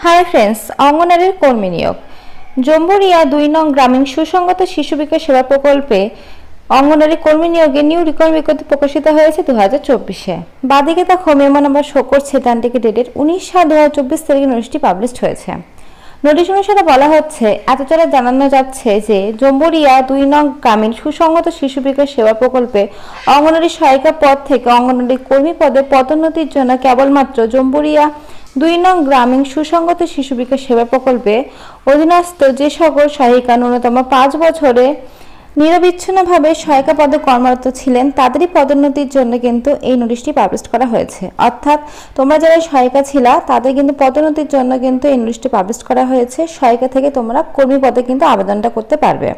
Hi friends, অঙ্গনারীর কর্মী নিয়োগ। জম্বুরিয়া ২ নং গ্রামীণ সুসংগত শিশু বিকাশ সেবা প্রকল্পে অঙ্গনারী কর্মী নিয়োগে নিউ রিকোয়ারমেন্ট বিজ্ঞপ্তি প্রকাশিত হয়েছে 2024-এ। বাদিকে দেখো মেমো নাম্বার শো করছে, ডান দিকে ডেটেড 19/7/2024 তারিখে নোটিশটি পাবলিশড হয়েছে। নোটিশ অনুসারে বলা হচ্ছে, এতচড়া জানানো যাচ্ছে যে জম্বুরিয়া ২ নং গ্রামীণ সুসংগত শিশু বিকাশ সেবা প্রকল্পে অঙ্গনারী সহায়িকা পদ থেকে অঙ্গনারী কর্মী পদে পদোন্নতির জন্য কেবলমাত্র জম্বুরিয়া ২ নং গ্রামীণ সুসংগত শিশু বিকাশ সেবা প্রকল্পে অধীনস্থ যে সকল সহায়িকা ন্যূনতম ৫ বছরে নিরবিচ্ছিন্নভাবে সহায়িকা পদে কর্মরত ছিলেন তাদেরই পদোন্নতির জন্য কিন্তু এই নোটিশটি পাবলিশ করা হয়েছে। অর্থাৎ তোমরা যারা সহায়িকা ছিলা তাদের কিন্তু পদোন্নতির জন্য কিন্তু এই নোটিশটি পাবলিশ করা হয়েছে। সহায়িকা থেকে তোমরা কর্মী পদে কিন্তু আবেদনটা করতে পারবে।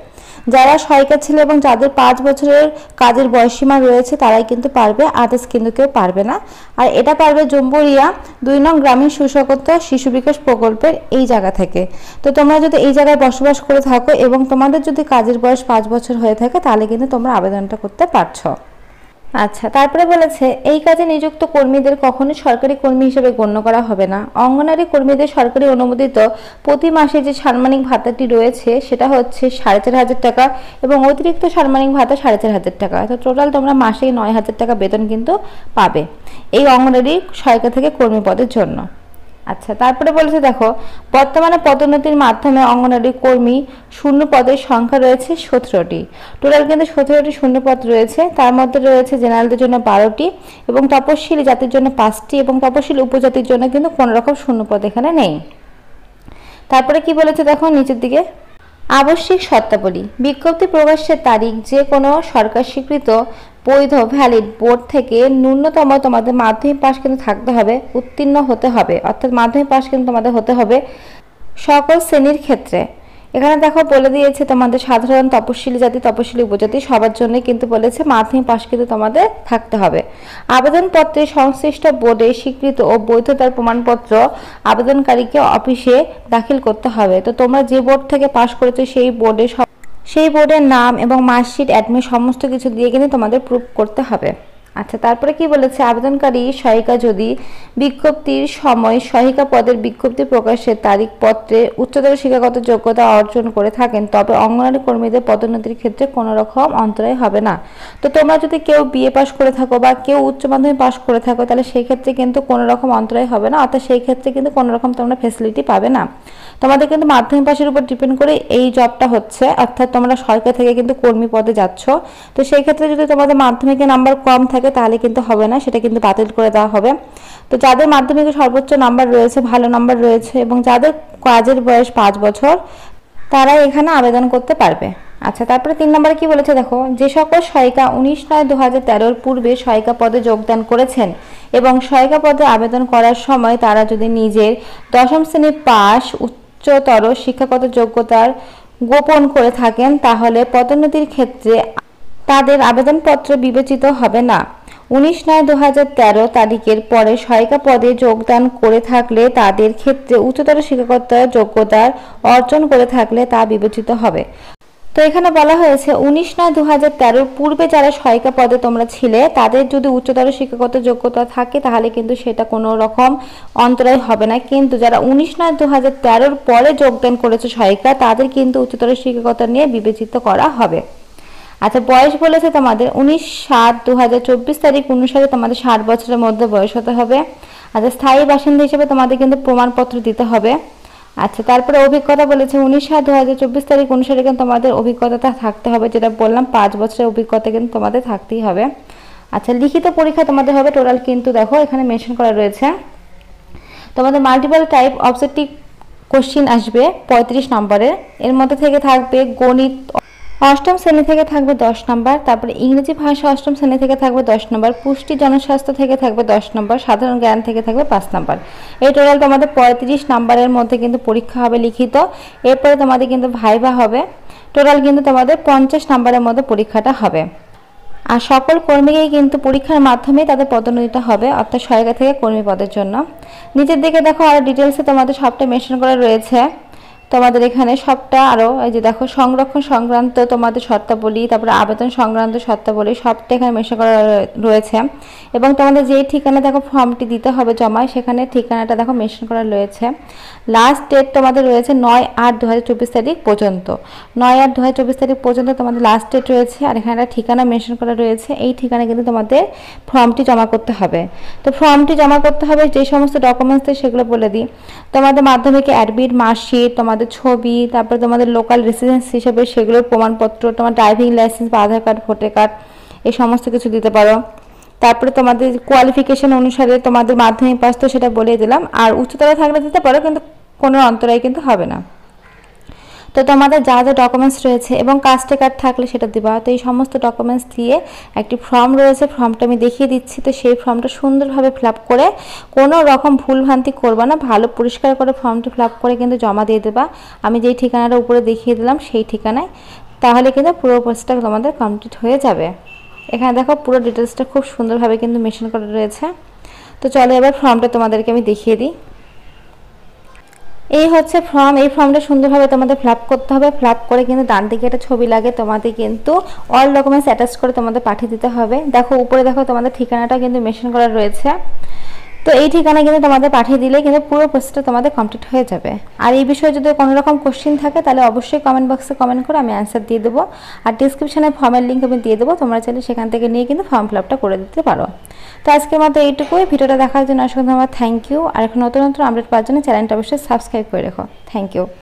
যারা সহায়িকা ছিল এবং যাদের ৫ বছরের কাজের বয়সীমা রয়েছে তারাই কিন্তু পারবে, আদার্স কিন্তু কেউ পারবে না। আর এটা পারবে জম্বুরিয়া ২ নং গ্রামীণ সুসংগত শিশু বিকাশ প্রকল্পের এই জায়গা থেকে। তো তোমরা যদি এই জায়গায় বসবাস করে থাকো এবং তোমাদের যদি কাজের বয়স ৫ বছর হয়ে থাকে তাহলে কিন্তু তোমরা আবেদনটা করতে পারছো। আচ্ছা, তারপরে বলেছে এই কাজে নিযুক্ত কর্মীদের কখনো সরকারি কর্মী হিসেবে গণ্য করা হবে না। অঙ্গনারী কর্মীদের সরকারি অনুমোদিত প্রতি মাসে যে সাম্মানিক ভাতাটি রয়েছে সেটা হচ্ছে ৪,৫০০ টাকা এবং অতিরিক্ত সাম্মানিক ভাতা ৪,৫০০ টাকা। তো টোটাল তোমরা মাসে ৯,০০০ টাকা বেতন কিন্তু পাবে এই অঙ্গনারী সহায়িকা থেকে কর্মী পদের জন্য। আচ্ছা, তারপরে বলেছে দেখো বর্তমানে পদোন্নতির মাধ্যমে অঙ্গনারী কর্মী শূন্য পদের সংখ্যা রয়েছে ১৭টি। টোটাল কিন্তু ১৭টি শূন্য পদ রয়েছে। তার মধ্যে রয়েছে জেনারেলদের জন্য ১২টি এবং তপশিলি জাতির জন্য 5টি এবং তপশিলি উপজাতির জন্য কিন্তু কোনো রকম শূন্য পদ এখানে নেই। তারপরে কি বলেছে দেখো নিচের দিকে, আবশ্যিক শর্তাবলী। বিজ্ঞপ্তি প্রকাশের তারিখ যে কোনো সরকার স্বীকৃত বৈধ ভ্যালিড বোর্ড থেকে ন্যূনতম তোমাদের মাধ্যমিক পাস কিন্তু থাকতে হবে, উত্তীর্ণ হতে হবে। অর্থাৎ মাধ্যমিক পাস কিন্তু তোমাদের হতে হবে সকল শ্রেণীর ক্ষেত্রে। এখানে দেখো বলে দিয়েছে তোমাদের সাধারণ তপশিলি জাতি তপশিলি উপজাতি সবার জন্য কিন্তু বলেছে মাধ্যমিক পাস কিন্তু তোমাদের থাকতে হবে। আবেদনপত্রে সংশ্লিষ্ট বোর্ডে স্বীকৃত ও বৈধতার প্রমাণপত্র আবেদনকারীকে অফিসে দাখিল করতে হবে। তো তোমরা যে বোর্ড থেকে পাস করেছো সেই বোর্ডের নাম এবং মার্কশিট অ্যাডমিট সমস্ত কিছু দিয়ে কিন্তু তোমাদের প্রুফ করতে হবে। আচ্ছা, তারপরে কি বলেছে, আবেদনকারী সহায়িকা যদি বিজ্ঞপ্তির সময় সহায়িকা পদের বিজ্ঞপ্তি প্রকাশের তারিখ পত্রে উচ্চতর শিক্ষাগত যোগ্যতা অর্জন করে থাকেন তবে অঙ্গনারী কর্মীদের পদোন্নতির ক্ষেত্রে কোনো রকম অন্তরায় হবে না। তো তোমরা যদি কেউ বিএ পাস করে থাকো বা কেউ উচ্চ মাধ্যমিক পাস করে থাকো তাহলে সেই ক্ষেত্রে কিন্তু কোনো রকম অন্তরায় হবে না। অর্থাৎ সেই ক্ষেত্রে কিন্তু কোনো রকম তোমরা ফ্যাসিলিটি পাবে না। তোমাদের কিন্তু মাধ্যমিক পাসের উপর ডিপেন্ড করে এই জবটা হচ্ছে, অর্থাৎ তোমরা সরকার থেকে কিন্তু কর্মী পদে যাচ্ছ। তো সেই ক্ষেত্রে যদি তোমাদের মাধ্যমিকের নাম্বার কম থাকে তাহলে কিন্তু হবে না, সেটা কিন্তু বাতিল করে দেওয়া হবে। তো যাদের মাধ্যমিকে সর্বোচ্চ নাম্বার রয়েছে, ভালো নাম্বার রয়েছে এবং যাদের কাজের বয়স ৫ বছর তারা এখানে আবেদন করতে পারবে। আচ্ছা, তারপরে ৩ নম্বরে কি বলেছে দেখো, যে সকল সহায়িকা ১৯/৯/২০১৩ পূর্বে সহায়িকা পদে যোগদান করেছেন এবং সহায়িকা পদে আবেদন করার সময় তারা যদি নিজের ১০ম শ্রেণী পাস উচ্চতর শিক্ষাগত যোগ্যতার গোপন করে থাকেন তাহলে পদোন্নতির ক্ষেত্রে তাদের আবেদনপত্র বিবেচিত হবে না। ১৯/৯/২০১৩ তারিখের পরে সহায়িকা পদে যোগদান করে থাকলে তাদের ক্ষেত্রে উচ্চতর শিক্ষাগত যোগ্যতার অর্জন করে থাকলে তা বিবেচিত হবে। তো এখানে বলা হয়েছে ১৯/৯/২০১৩ পূর্বে যারা সহায়িকা পদে তোমরা ছিলে তাদের যদি উচ্চতর শিক্ষাগত যোগ্যতা থাকে তাহলে কিন্তু সেটা কোনো রকম অন্তরায় হবে না। কিন্তু যারা ১৯/৯/২০১৩ পরে যোগদান করেছে সহায়িকা তাদের কিন্তু উচ্চতর শিক্ষাগত নিয়ে বিবেচিত করা হবে। আচ্ছা, বয়স বলেছে তোমাদের ১৯/৭/২০২৪ তারিখ অনুসারে তোমাদের ৬০ বছরের মধ্যে বয়স হতে হবে। আচ্ছা, স্থায়ী বাসিন্দা হিসেবে তোমাদের কিন্তু প্রমাণপত্র দিতে হবে। আচ্ছা, তারপরে অভিজ্ঞতা বলেছে ১৯/৭/২০২৪ তারিখ অনুসারে কিন্তু তোমাদের অভিজ্ঞতাটা থাকতে হবে, যেটা বললাম ৫ বছরের অভিজ্ঞতা কিন্তু তোমাদের থাকতেই হবে। আচ্ছা, লিখিত পরীক্ষা তোমাদের হবে। টোটাল কিন্তু দেখো এখানে মেনশন করা রয়েছে তোমাদের মাল্টিপল টাইপ অবজেক্টিভ কোশ্চিন আসবে ৩৫ নম্বরের। এর মধ্যে থেকে থাকবে গণিত ৮ম শ্রেণী থেকে থাকবে ১০ নম্বর, তারপরে ইংরেজি ভাষা ৮ম শ্রেণী থেকে থাকবে 10 নম্বর, পুষ্টি জনস্বাস্থ্য থেকে থাকবে 10 নম্বর, সাধারণ জ্ঞান থেকে থাকবে 5 নম্বর। এই টোটাল তোমাদের ৩৫ নম্বরের মধ্যে কিন্তু পরীক্ষা হবে লিখিত। এরপরে তোমাদের কিন্তু ভাইভা হবে। টোটাল কিন্তু তোমাদের 50 নম্বরের মধ্যে পরীক্ষাটা হবে। আর সকল কর্মীকেই কিন্তু পরীক্ষার মাধ্যমে তাদের পদোন্নতিটা হবে, অর্থাৎ সহায়িকা থেকে কর্মী পদের জন্য। নিচের দিকে দেখো আরো ডিটেলসে তোমাদের সবটা মেনশন করা রয়েছে। তোমাদের এখানে সবটা আরও এই যে দেখো সংরক্ষণ সংক্রান্ত তোমাদের শর্তাবলী, তারপরে আবেদন সংক্রান্ত শর্তাবলী সবটা এখানে মেনশন করা রয়েছে। এবং তোমাদের যেই ঠিকানা দেখো ফর্মটি দিতে হবে জমায়, সেখানে ঠিকানাটা দেখো মেনশন করা রয়েছে। লাস্ট ডেট তোমাদের রয়েছে 9/8/2024 তারিখ পর্যন্ত। 9/8/2024 তারিখ পর্যন্ত তোমাদের লাস্ট ডেট রয়েছে। আর এখানে একটা ঠিকানা মেনশন করা রয়েছে, এই ঠিকানা কিন্তু তোমাদের ফর্মটি জমা করতে হবে। তো ফর্মটি জমা করতে হবে যে সমস্ত ডকুমেন্টস সেগুলো বলে দিই। তোমাদের মাধ্যমিকে অ্যাডমিট মার্কশিট, তোমাদের ছবি, তারপরে তোমাদের লোকাল রেসিডেন্স হিসেবে সেগুলোর প্রমাণপত্র, তোমার ড্রাইভিং লাইসেন্স বা আধার কার্ড, ভোটার কার্ড, এই সমস্ত কিছু দিতে পারো। তারপরে তোমাদের কোয়ালিফিকেশন অনুসারে তোমাদের মাধ্যমিক পাস তো সেটা বলে দিলাম, আর উচ্চতর থাকলে দিতে পারো, কিন্তু কোনো অন্তরায় কিন্তু হবে না। তো তোমাদের যা যা ডকুমেন্টস রয়েছে এবং কাস্ট কার্ড থাকলে সেটা দিবা। তো এই সমস্ত ডকুমেন্টস দিয়ে একটি ফর্ম রয়েছে, ফর্মটা আমি দেখিয়ে দিচ্ছি। তো সেই ফর্মটা সুন্দরভাবে ফিল আপ করে, কোনো রকম ভুলভ্রান্তি করবা না, ভালো পরিষ্কার করে ফর্মটা ফিল আপ করে কিন্তু জমা দিয়ে দেবা আমি যেই ঠিকানাটা উপরে দেখিয়ে দিলাম সেই ঠিকানায়। তাহলে কিন্তু পুরো প্রসেসটা তোমাদের কমপ্লিট হয়ে যাবে। এখানে দেখো পুরো ডিটেলসটা খুব সুন্দরভাবে কিন্তু মেনশন করা রয়েছে। তো চলো এবার ফর্মটা তোমাদেরকে আমি দেখিয়ে দিই। এই হচ্ছে ফর্ম। এই ফর্মটা সুন্দরভাবে তোমাদের ফিল আপ করতে হবে। ফিল আপ করে কিন্তু ডান দিকে একটা ছবি লাগে, তোমাদের কিন্তু অল ডকুমেন্টস অ্যাটাচ করে তোমাদের পাঠিয়ে দিতে হবে। দেখো উপরে দেখো তোমাদের ঠিকানাটা কিন্তু মেনশন করা রয়েছে। তো এই ঠিকানায় কিন্তু তোমাদের পাঠিয়ে দিলে কিন্তু পুরো প্রসেসটা তোমাদের কমপ্লিট হয়ে যাবে। আর এই বিষয়ে যদি কোনো রকম কোশ্চেন থাকে তাহলে অবশ্যই কমেন্ট বক্সে কমেন্ট করে আমি অ্যান্সার দিয়ে দেবো। আর ডিসক্রিপশনে ফর্মের লিঙ্ক আমি দিয়ে দেবো, তোমরা চাইলে সেখান থেকে নিয়ে কিন্তু ফর্ম ফিল আপটা করে দিতে পারো। তো আজকের মতো এইটুকুই। ভিডিওটা দেখার জন্য অসংখ্য ধন্যবাদ, থ্যাংক ইউ। আর এখন নতুন নতুন আপডেট পাওয়ার জন্য চ্যানেলটা অবশ্যই সাবস্ক্রাইব করে রেখো। Thank you.